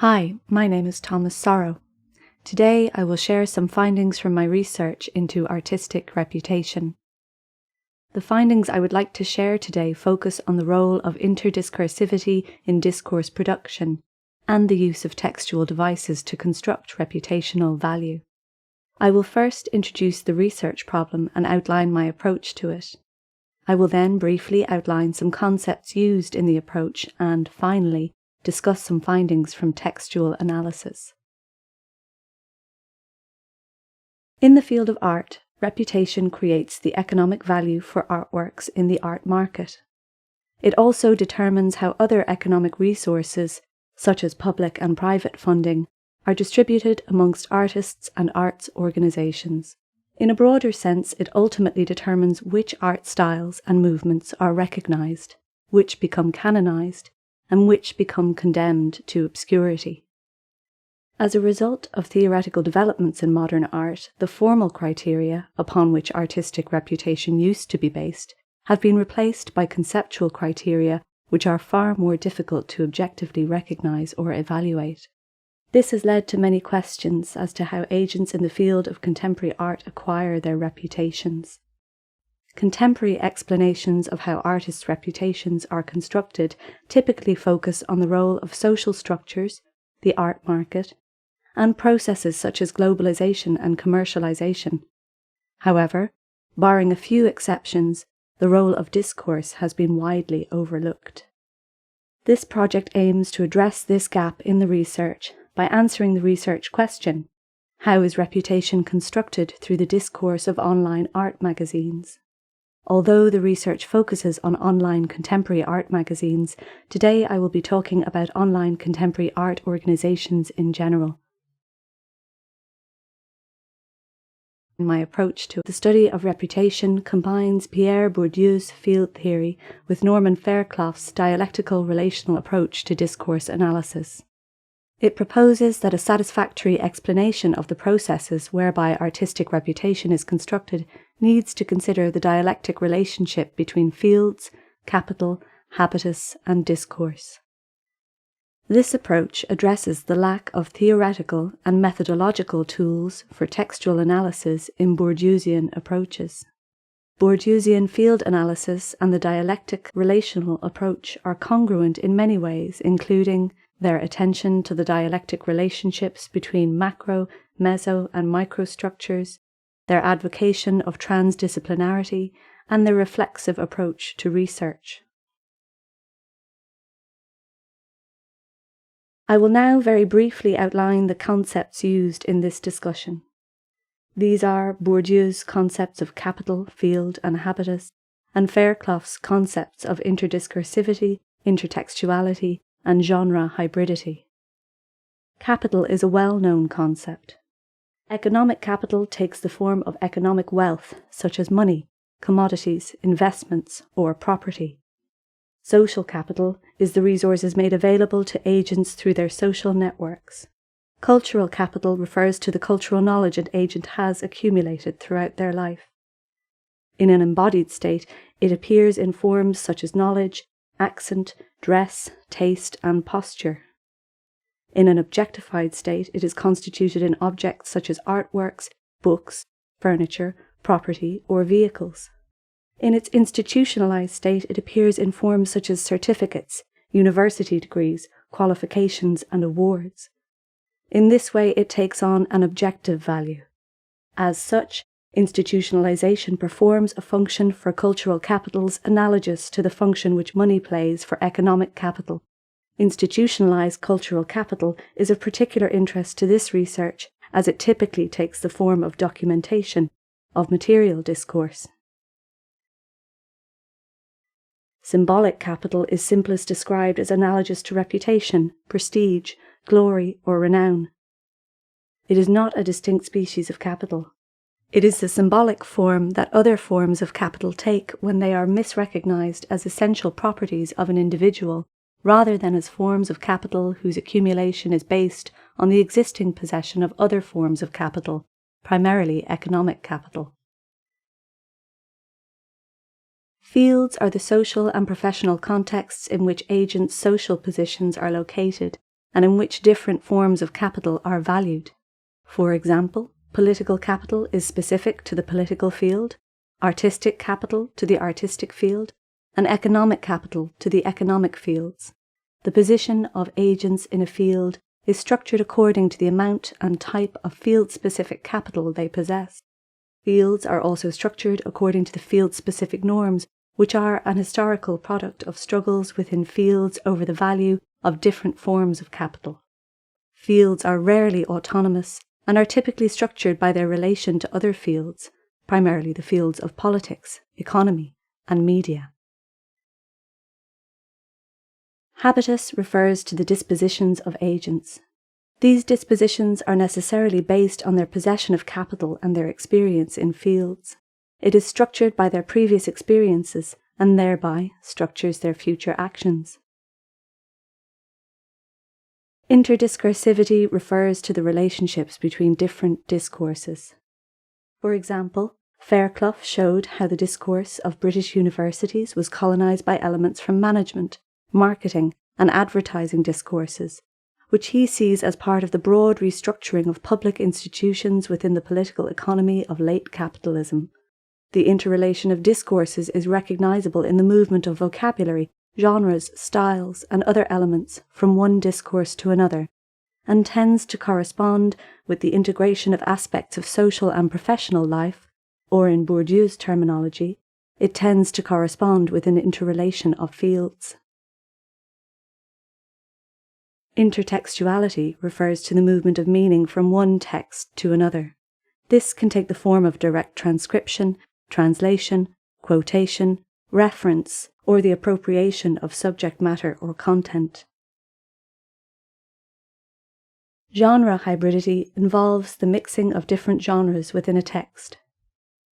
Hi, my name is Thomas Sorrow. Today I will share some findings from my research into artistic reputation. The findings I would like to share today focus on the role of interdiscursivity in discourse production and the use of textual devices to construct reputational value. I will first introduce the research problem and outline my approach to it. I will then briefly outline some concepts used in the approach and, finally, discuss some findings from textual analysis. In the field of art, reputation creates the economic value for artworks in the art market. It also determines how other economic resources, such as public and private funding, are distributed amongst artists and arts organizations. In a broader sense, it ultimately determines which art styles and movements are recognized, which become canonized, and which become condemned to obscurity. As a result of theoretical developments in modern art, the formal criteria upon which artistic reputation used to be based have been replaced by conceptual criteria which are far more difficult to objectively recognize or evaluate. This has led to many questions as to how agents in the field of contemporary art acquire their reputations. Contemporary explanations of how artists' reputations are constructed typically focus on the role of social structures, the art market, and processes such as globalization and commercialization. However, barring a few exceptions, the role of discourse has been widely overlooked. This project aims to address this gap in the research by answering the research question: how is reputation constructed through the discourse of online art magazines? Although the research focuses on online contemporary art magazines, today I will be talking about online contemporary art organizations in general. My approach to the study of reputation combines Pierre Bourdieu's field theory with Norman Fairclough's dialectical relational approach to discourse analysis. It proposes that a satisfactory explanation of the processes whereby artistic reputation is constructed needs to consider the dialectic relationship between fields, capital, habitus, and discourse. This approach addresses the lack of theoretical and methodological tools for textual analysis in Bourdieusian approaches. Bourdieusian field analysis and the dialectic relational approach are congruent in many ways, including their attention to the dialectic relationships between macro, meso, and microstructures, their advocation of transdisciplinarity, and their reflexive approach to research. I will now very briefly outline the concepts used in this discussion. These are Bourdieu's concepts of capital, field, and habitus, and Fairclough's concepts of interdiscursivity, intertextuality, and genre hybridity. Capital is a well-known concept. Economic capital takes the form of economic wealth, such as money, commodities, investments, or property. Social capital is the resources made available to agents through their social networks. Cultural capital refers to the cultural knowledge an agent has accumulated throughout their life. In an embodied state, it appears in forms such as knowledge, accent, dress, taste, and posture. In an objectified state, it is constituted in objects such as artworks, books, furniture, property, or vehicles. In its institutionalized state, it appears in forms such as certificates, university degrees, qualifications, and awards. In this way, it takes on an objective value. As such, institutionalization performs a function for cultural capitals analogous to the function which money plays for economic capital. Institutionalized cultural capital is of particular interest to this research, as it typically takes the form of documentation, of material discourse. Symbolic capital is simplest described as analogous to reputation, prestige, glory, or renown. It is not a distinct species of capital. It is the symbolic form that other forms of capital take when they are misrecognized as essential properties of an individual, rather than as forms of capital whose accumulation is based on the existing possession of other forms of capital, primarily economic capital. Fields are the social and professional contexts in which agents' social positions are located, and in which different forms of capital are valued. For example, political capital is specific to the political field, artistic capital to the artistic field, and economic capital to the economic fields. The position of agents in a field is structured according to the amount and type of field-specific capital they possess. Fields are also structured according to the field-specific norms, which are an historical product of struggles within fields over the value of different forms of capital. Fields are rarely autonomous and are typically structured by their relation to other fields, primarily the fields of politics, economy, and media. Habitus refers to the dispositions of agents. These dispositions are necessarily based on their possession of capital and their experience in fields. It is structured by their previous experiences and thereby structures their future actions. Interdiscursivity refers to the relationships between different discourses. For example, Fairclough showed how the discourse of British universities was colonised by elements from management, marketing, and advertising discourses, which he sees as part of the broad restructuring of public institutions within the political economy of late capitalism. The interrelation of discourses is recognisable in the movement of vocabulary, genres, styles, and other elements from one discourse to another, and tends to correspond with the integration of aspects of social and professional life, or in Bourdieu's terminology, it tends to correspond with an interrelation of fields. Intertextuality refers to the movement of meaning from one text to another. This can take the form of direct transcription, translation, quotation, reference, or the appropriation of subject matter or content. Genre hybridity involves the mixing of different genres within a text.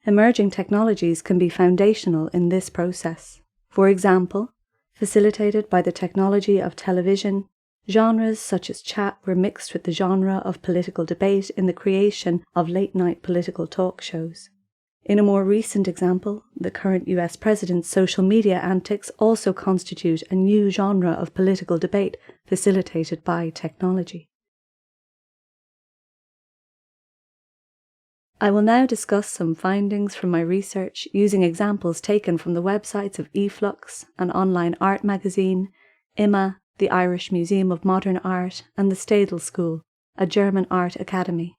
Emerging technologies can be foundational in this process. For example, facilitated by the technology of television, genres such as chat were mixed with the genre of political debate in the creation of late-night political talk shows. In a more recent example, the current US president's social media antics also constitute a new genre of political debate facilitated by technology. I will now discuss some findings from my research using examples taken from the websites of eFlux, an online art magazine, IMA, the Irish Museum of Modern Art, and the Stadel School, a German art academy.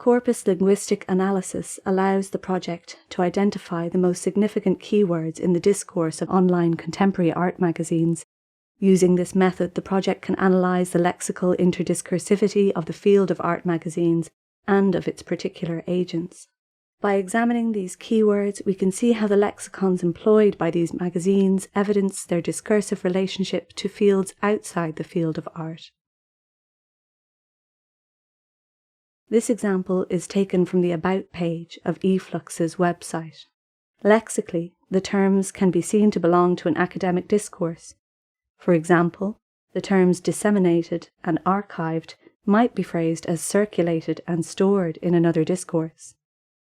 Corpus linguistic analysis allows the project to identify the most significant keywords in the discourse of online contemporary art magazines. Using this method, the project can analyse the lexical interdiscursivity of the field of art magazines and of its particular agents. By examining these keywords, we can see how the lexicons employed by these magazines evidence their discursive relationship to fields outside the field of art. This example is taken from the About page of eFlux's website. Lexically, the terms can be seen to belong to an academic discourse. For example, the terms disseminated and archived might be phrased as circulated and stored in another discourse.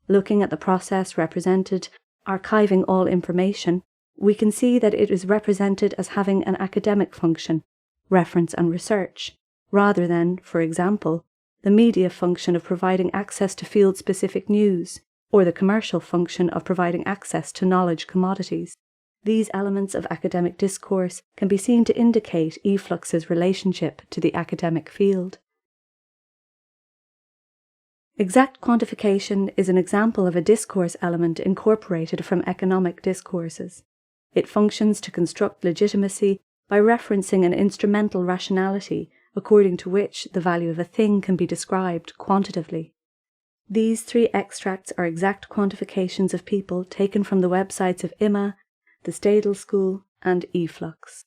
Looking at the process represented, archiving all information, we can see that it is represented as having an academic function, reference and research, rather than, for example, the media function of providing access to field-specific news, or the commercial function of providing access to knowledge commodities. These elements of academic discourse can be seen to indicate eFlux's relationship to the academic field. Exact quantification is an example of a discourse element incorporated from economic discourses. It functions to construct legitimacy by referencing an instrumental rationality according to which the value of a thing can be described quantitatively. These three extracts are exact quantifications of people taken from the websites of IMA, the Stadel School, and eFlux.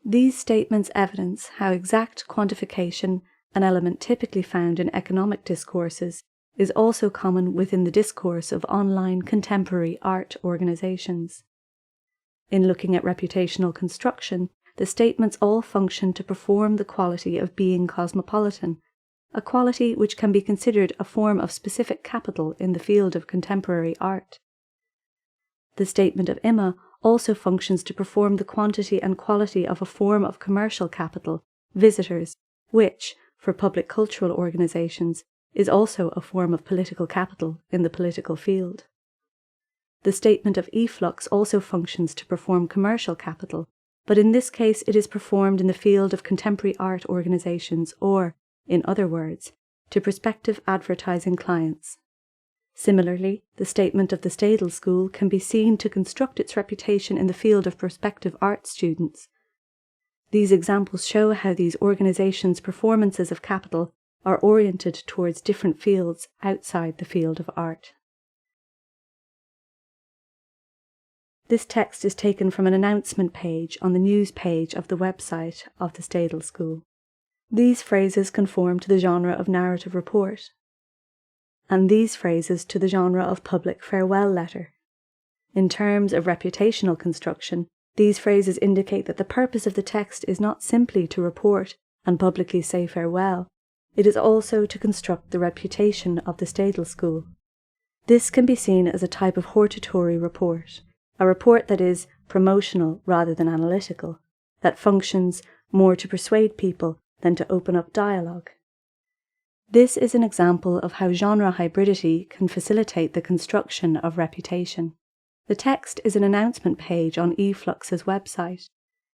These statements evidence how exact quantification, an element typically found in economic discourses, is also common within the discourse of online contemporary art organizations. In looking at reputational construction, the statements all function to perform the quality of being cosmopolitan, a quality which can be considered a form of specific capital in the field of contemporary art. The statement of IMA also functions to perform the quantity and quality of a form of commercial capital, visitors, which, for public cultural organizations, is also a form of political capital in the political field. The statement of efflux also functions to perform commercial capital, but in this case it is performed in the field of contemporary art organizations or, in other words, to prospective advertising clients. Similarly, the statement of the Stadel School can be seen to construct its reputation in the field of prospective art students. These examples show how these organizations' performances of capital are oriented towards different fields outside the field of art. This text is taken from an announcement page on the news page of the website of the Stadel School. These phrases conform to the genre of narrative report, and these phrases to the genre of public farewell letter. In terms of reputational construction, these phrases indicate that the purpose of the text is not simply to report and publicly say farewell, it is also to construct the reputation of the Stadel School. This can be seen as a type of hortatory report, a report that is promotional rather than analytical, that functions more to persuade people than to open up dialogue. This is an example of how genre hybridity can facilitate the construction of reputation. The text is an announcement page on eFlux's website.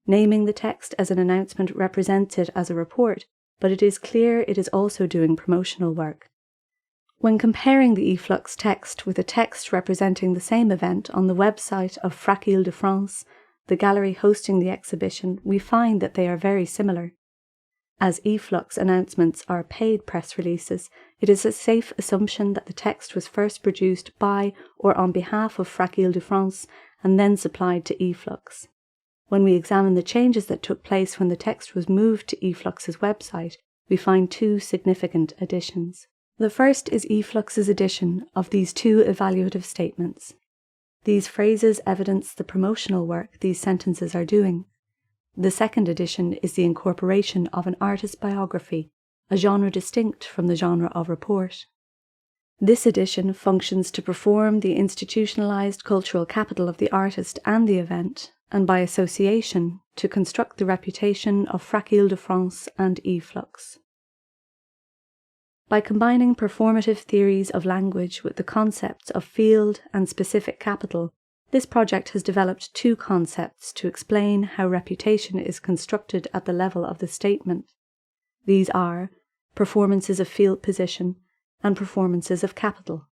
Naming the text as an announcement represents it as a report, but it is clear it is also doing promotional work. When comparing the eFlux text with a text representing the same event on the website of Fracile de France, the gallery hosting the exhibition, we find that they are very similar. As eFlux announcements are paid press releases, it is a safe assumption that the text was first produced by or on behalf of Fracile de France and then supplied to eFlux. When we examine the changes that took place when the text was moved to eFlux's website, we find two significant additions. The first is eFlux's addition of these two evaluative statements. These phrases evidence the promotional work these sentences are doing. The second addition is the incorporation of an artist's biography, a genre distinct from the genre of report. This addition functions to perform the institutionalized cultural capital of the artist and the event, and by association, to construct the reputation of Fracile de France and eFlux. By combining performative theories of language with the concepts of field and specific capital, this project has developed two concepts to explain how reputation is constructed at the level of the statement. These are performances of field position and performances of capital.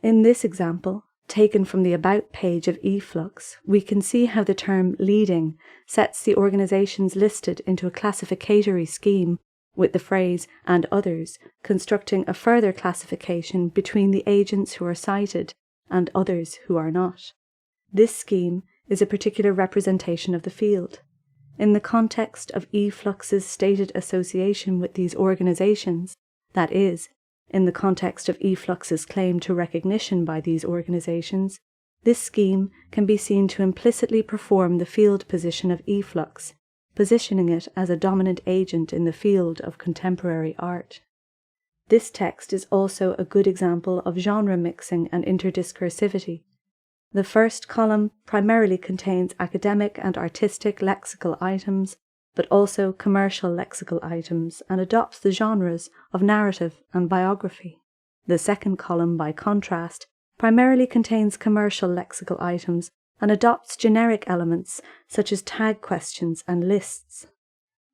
In this example, taken from the About page of eFlux, we can see how the term leading sets the organizations listed into a classificatory scheme, with the phrase and others constructing a further classification between the agents who are cited and others who are not. This scheme is a particular representation of the field. In the context of eFlux's stated association with these organizations, that is, in the context of eFlux's claim to recognition by these organizations, this scheme can be seen to implicitly perform the field position of eFlux, positioning it as a dominant agent in the field of contemporary art. This text is also a good example of genre mixing and interdiscursivity. The first column primarily contains academic and artistic lexical items, but also commercial lexical items, and adopts the genres of narrative and biography. The second column, by contrast, primarily contains commercial lexical items and adopts generic elements such as tag questions and lists.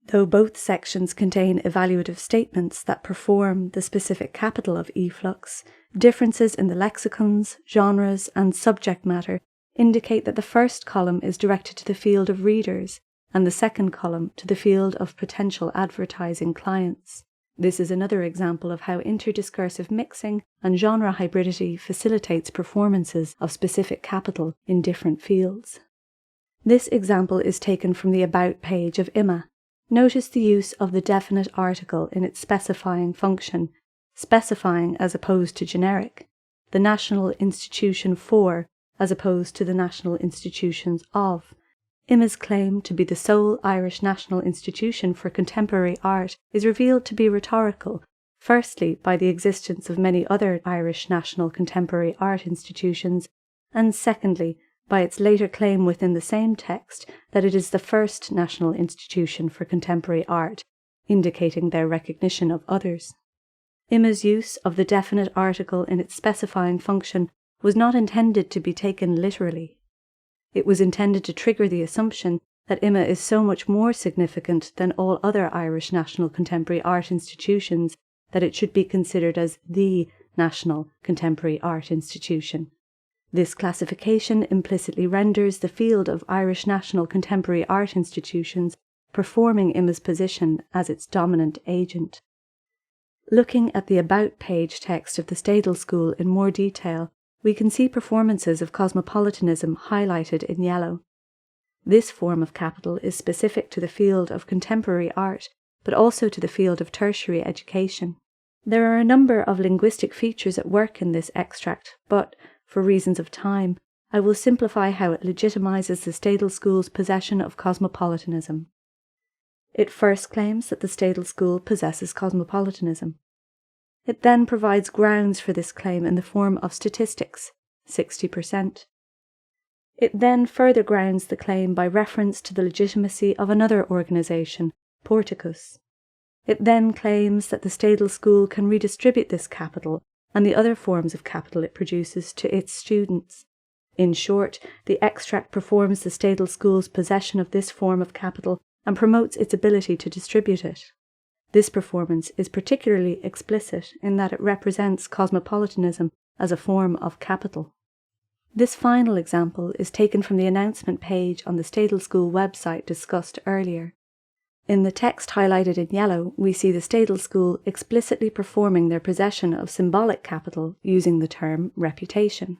Though both sections contain evaluative statements that perform the specific capital of eFlux, differences in the lexicons, genres, and subject matter indicate that the first column is directed to the field of readers and the second column to the field of potential advertising clients. This is another example of how interdiscursive mixing and genre hybridity facilitates performances of specific capital in different fields. This example is taken from the About page of IMA. Notice the use of the definite article in its specifying function, specifying as opposed to generic, the national institution for as opposed to the national institutions of. IMA's claim to be the sole Irish national institution for contemporary art is revealed to be rhetorical, firstly by the existence of many other Irish national contemporary art institutions, and secondly by its later claim within the same text that it is the first national institution for contemporary art, indicating their recognition of others. IMA's use of the definite article in its specifying function was not intended to be taken literally. It was intended to trigger the assumption that IMA is so much more significant than all other Irish national contemporary art institutions that it should be considered as the national contemporary art institution. This classification implicitly renders the field of Irish national contemporary art institutions performing IMA's position as its dominant agent. Looking at the About page text of the Stadel School in more detail, we can see performances of cosmopolitanism highlighted in yellow. This form of capital is specific to the field of contemporary art, but also to the field of tertiary education. There are a number of linguistic features at work in this extract, but, for reasons of time, I will simplify how it legitimizes the Stadel School's possession of cosmopolitanism. It first claims that the Stadel School possesses cosmopolitanism. It then provides grounds for this claim in the form of statistics, 60%. It then further grounds the claim by reference to the legitimacy of another organisation, Porticus. It then claims that the Stadel School can redistribute this capital and the other forms of capital it produces to its students. In short, the extract performs the Stadel School's possession of this form of capital and promotes its ability to distribute it. This performance is particularly explicit in that it represents cosmopolitanism as a form of capital. This final example is taken from the announcement page on the Stadel School website discussed earlier. In the text highlighted in yellow, we see the Stadel School explicitly performing their possession of symbolic capital using the term reputation.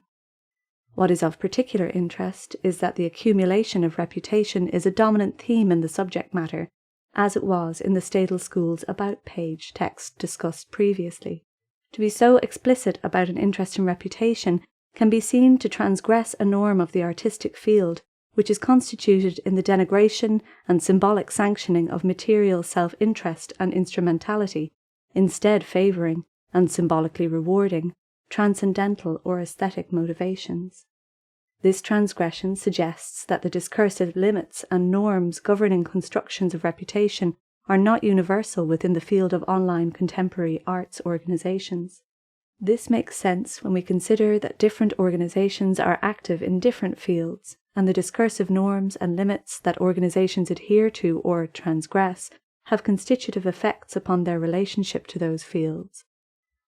What is of particular interest is that the accumulation of reputation is a dominant theme in the subject matter, as it was in the Stadel School's About page text discussed previously. To be so explicit about an interest in reputation can be seen to transgress a norm of the artistic field, which is constituted in the denigration and symbolic sanctioning of material self-interest and instrumentality, instead favouring, and symbolically rewarding, transcendental or aesthetic motivations. This transgression suggests that the discursive limits and norms governing constructions of reputation are not universal within the field of online contemporary arts organisations. This makes sense when we consider that different organisations are active in different fields, and the discursive norms and limits that organisations adhere to or transgress have constitutive effects upon their relationship to those fields.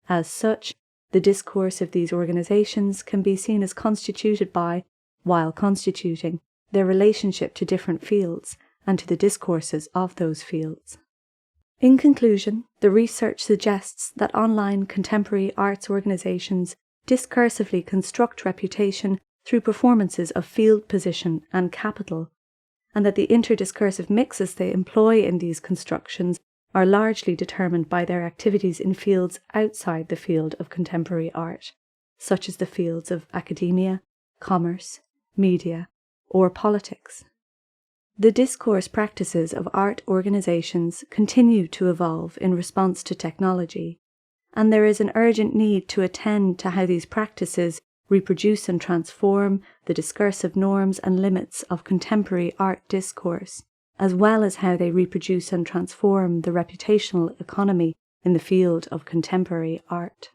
As such, the discourse of these organisations can be seen as constituted by, while constituting, their relationship to different fields and to the discourses of those fields. In conclusion, the research suggests that online contemporary arts organisations discursively construct reputation through performances of field position and capital, and that the interdiscursive mixes they employ in these constructions are largely determined by their activities in fields outside the field of contemporary art, such as the fields of academia, commerce, media, or politics. The discourse practices of art organisations continue to evolve in response to technology, and there is an urgent need to attend to how these practices reproduce and transform the discursive norms and limits of contemporary art discourse, as well as how they reproduce and transform the reputational economy in the field of contemporary art.